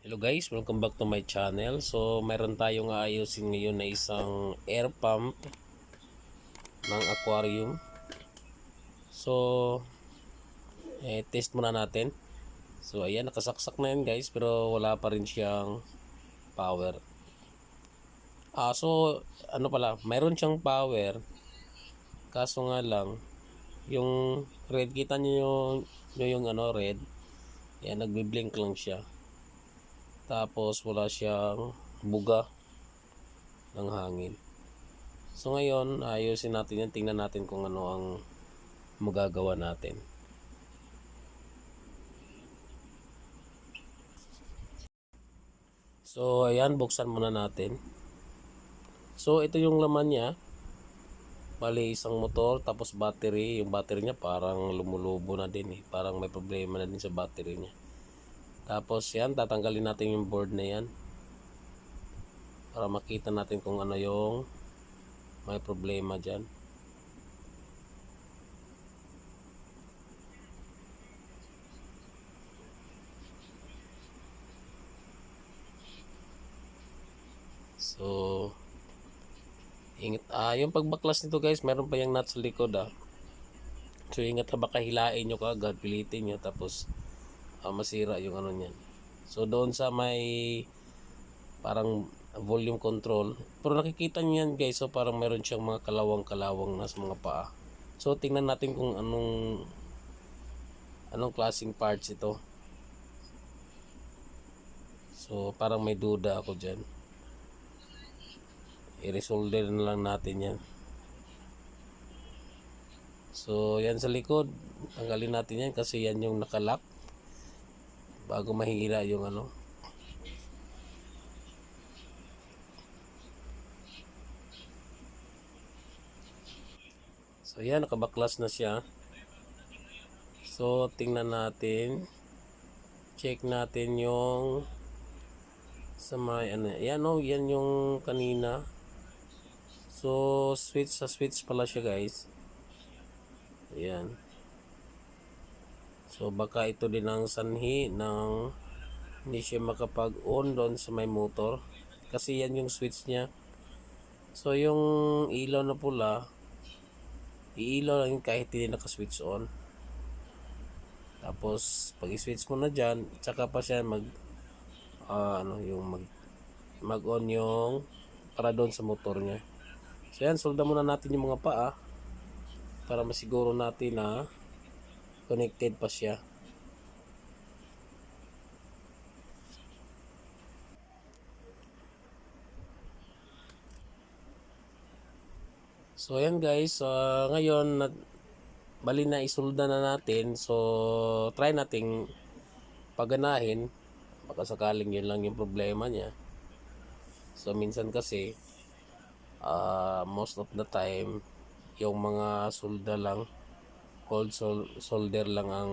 Hello guys, welcome back to my channel. So, mayroon tayong aayusin ngayon na isang air pump ng aquarium. So, test muna natin. So, ayan, nakasaksak na yan guys, pero wala pa rin siyang power. So, ano pala, mayroon siyang power. Kaso nga lang, yung red, kita nyo yung ano, red. Ayan, nagbi-blink lang siya. Tapos, wala siyang buga ng hangin. So ngayon, ayusin natin yan. Tingnan natin kung ano ang magagawa natin. So ayan, buksan muna natin. So ito yung laman niya. Bali isang motor tapos battery. Yung battery niya parang lumulubo na din eh. Parang may problema na din sa battery niya. Tapos yan, tatanggalin natin yung board na yan. Para makita natin kung ano yung may problema dyan. So ingat, yung pagbaklas nito guys, meron pa yung nut sa likod So ingat na baka hilain nyo kagad, pilitin nyo tapos masira yung ano niyan. So doon sa may parang volume control, pero nakikita niyo yan guys, so parang meron siyang mga kalawang-kalawang na sa mga paa. So tingnan natin kung anong klaseng parts ito. So parang may duda ako dyan. I-resolder na lang natin yan. So yan sa likod, tanggalin natin yan kasi yan yung nakalock bago mahira yung ano. So yan, nakabaklas na siya. So tingnan natin, check natin yung sa may ano, yan yan yung kanina. So switch pala siya guys. Ayan. So baka ito din ang sanhi ng hindi siya makapag-on doon sa may motor. Kasi yan yung switch niya. So yung ilaw na pula, iilaw lang kahit hindi naka-switch on. Tapos pag i-switch mo na dyan, tsaka pa siya mag-on yung para doon sa motor niya. So yan, solda muna natin yung mga paa para masiguro natin na connected pa siya. So ayan guys, ngayon bali na isolda na natin. So try nating paganahin. Baka sakaling yun lang yung problema niya. So minsan kasi most of the time yung mga solda lang, solder lang ang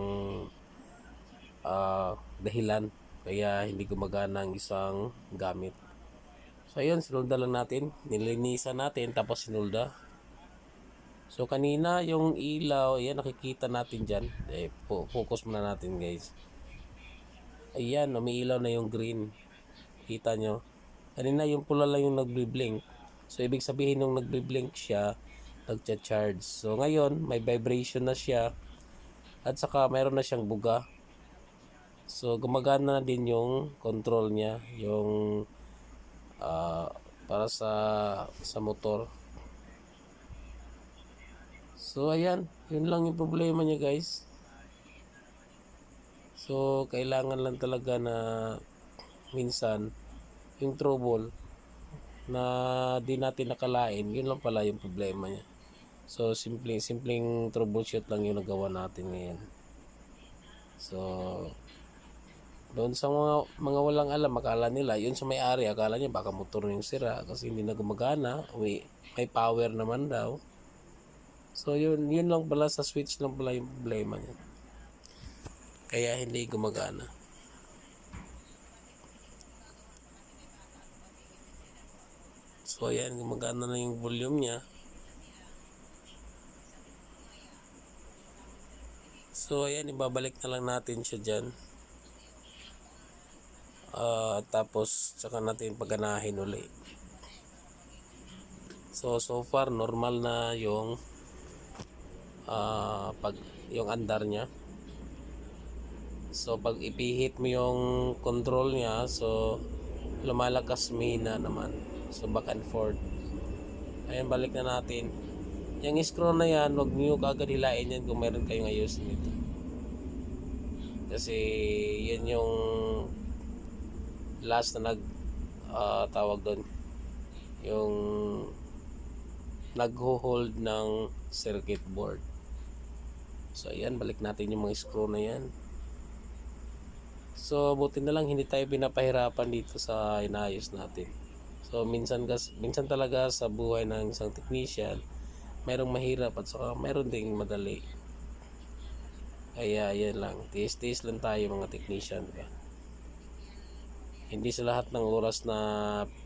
dahilan kaya hindi gumagana ang isang gamit. So ayun, sinulda lang natin, nilinisan natin tapos sinulda. So kanina yung ilaw, ayan nakikita natin dyan. Focus muna natin guys. Ayan, umiilaw na yung green. Kita nyo. Kanina yung pula lang yung nagbi-blink. So ibig sabihin nung nagbi-blink siya, nagcha-charge. So ngayon, may vibration na siya. At saka mayroon na siyang buga. So gumagana na din yung control niya. Yung para sa motor. So ayan, yun lang yung problema niya guys. So kailangan lang talaga na minsan yung trouble na di natin nakalain, yun lang pala yung problema niya. So simpleng troubleshoot lang yung nagawa natin ngayon. So doon sa mga walang alam, akala nila yun sa may-ari, akala niya baka motor yung sira kasi hindi na gumagana, may power naman daw. So yun lang pala, sa switch lang pala yung problema niya. Kaya hindi gumagana. So ayan, gumagana na yung volume niya. So ayan, ibabalik na lang natin siya dyan. Tapos saka natin paganahin uli. So far normal na yung pag yung andar niya. So pag ipihit mo yung control niya, so lumalakas mahina naman. So back and forth. Ayan, balik na natin. Yung screw na yan, huwag nyo kagad hilain yan kung meron kayong ayusin nito. Kasi yan yung last na tawag doon. Yung nagho-hold ng circuit board. So ayan, balik natin yung mga screw na yan. So buti na lang hindi tayo pinapahirapan dito sa inayos natin. So minsan talaga sa buhay ng isang technician, merong mahirap at saka meron ding madali. Kaya yan lang, tiis-tiis lang tayo mga technician, diba? Hindi sa lahat ng oras na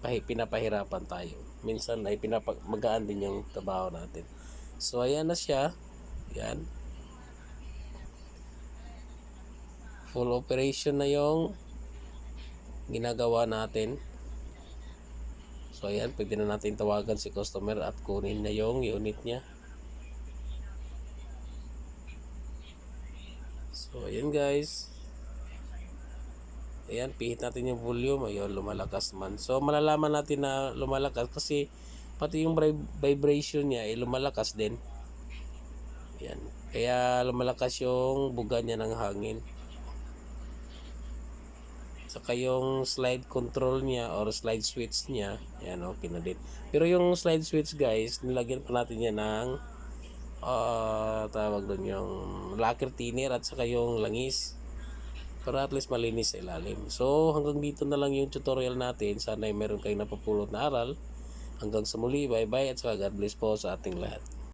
pinapahirapan tayo. Minsan ay magaan din yung trabaho natin. So ayan na siya. Yan. Full operation na yung ginagawa natin. So ayan, pwede na natin tawagan si customer at kunin na yung unit niya. So ayan guys. Ayan, pihit natin yung volume. Ayun, lumalakas man. So malalaman natin na lumalakas kasi pati yung vibration niya ay lumalakas din. Ayan. Kaya lumalakas yung buga niya ng hangin. Saka yung slide control niya or slide switch niya, yan, okay na din. Pero yung slide switch guys, nilagyan pa natin yan ng tawag doon yung lacquer thinner at saka yung langis para at least malinis sa ilalim. So hanggang dito na lang yung tutorial natin. Sana ay meron kayong napupulot na aral. Hanggang sa muli, bye bye at saka God bless po sa ating lahat.